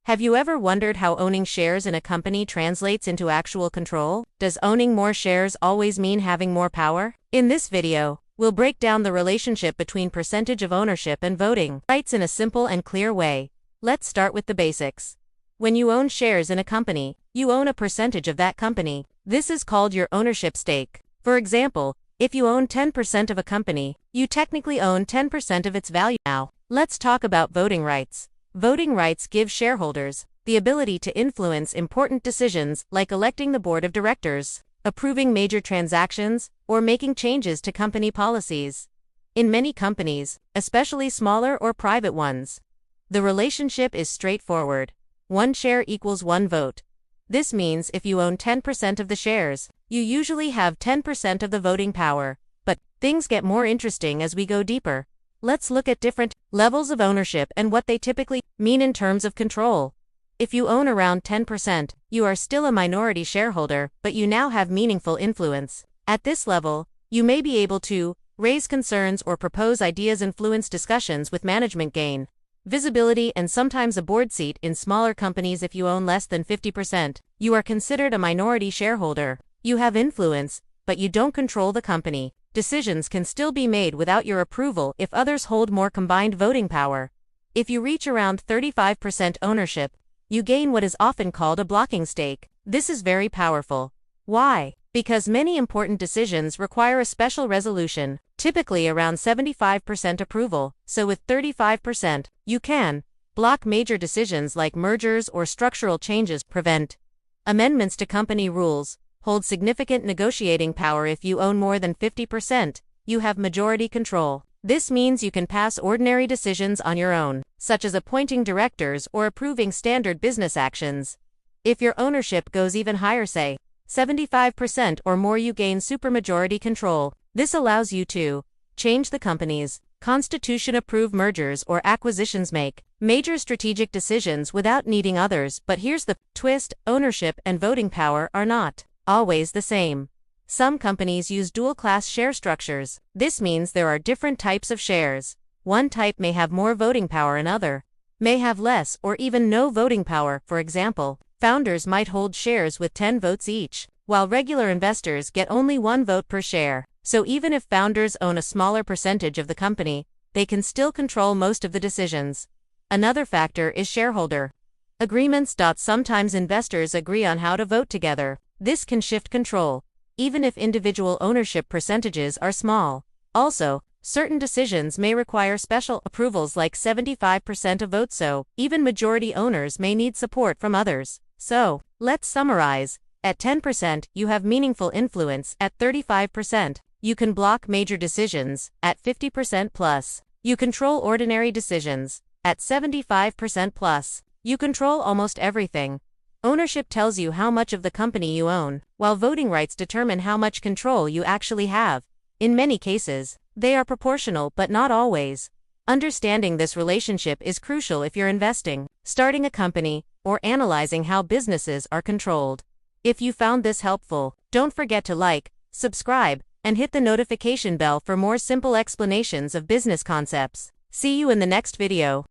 Have you ever wondered how owning shares in a company translates into actual control? Does owning more shares always mean having more power? In this video, we'll break down the relationship between percentage of ownership and voting rights in a simple and clear way. Let's start with the basics. When you own shares in a company, you own a percentage of that company. This is called your ownership stake. For example, if you own 10% of a company, you technically own 10% of its value. Now, let's talk about voting rights. Voting rights give shareholders the ability to influence important decisions like electing the board of directors, approving major transactions, or making changes to company policies. In many companies, especially smaller or private ones, the relationship is straightforward. One share equals one vote. This means if you own 10% of the shares, you usually have 10% of the voting power. But things get more interesting as we go deeper. Let's look at different levels of ownership and what they typically mean in terms of control. If you own around 10%, you are still a minority shareholder, but you now have meaningful influence. At this level, you may be able to raise concerns or propose ideas, influence discussions with management, gain visibility, and sometimes a board seat. In smaller companies, if you own less than 50%, you are considered a minority shareholder. You have influence, but you don't control the company. Decisions can still be made without your approval if others hold more combined voting power. If you reach around 35% ownership, you gain what is often called a blocking stake. This is very powerful. Why? Because many important decisions require a special resolution, typically around 75% approval, so with 35%, you can block major decisions like mergers or structural changes, prevent amendments to company rules, hold significant negotiating power. If you own more than 50%, you have majority control. This means you can pass ordinary decisions on your own, such as appointing directors or approving standard business actions. If your ownership goes even higher, say 75% or more, you gain supermajority control. This allows you to change the company's constitution, approve mergers or acquisitions, make major strategic decisions without needing others. But here's the twist: ownership and voting power are not always the same. Some companies use dual-class share structures. This means there are different types of shares. One type may have more voting power, another may have less or even no voting power. For example, founders might hold shares with 10 votes each, while regular investors get only 1 vote per share. So even if founders own a smaller percentage of the company, they can still control most of the decisions. Another factor is shareholder agreements. Sometimes investors agree on how to vote together. This can shift control, even if individual ownership percentages are small. Also, certain decisions may require special approvals like 75% of votes, so even majority owners may need support from others. So, let's summarize. At 10%, you have meaningful influence. At 35%, you can block major decisions. At 50% plus, you control ordinary decisions. At 75% plus, you control almost everything. Ownership tells you how much of the company you own, while voting rights determine how much control you actually have. In many cases, they are proportional, but not always. Understanding this relationship is crucial if you're investing, starting a company, or analyzing how businesses are controlled. If you found this helpful, don't forget to like, subscribe, and hit the notification bell for more simple explanations of business concepts. See you in the next video.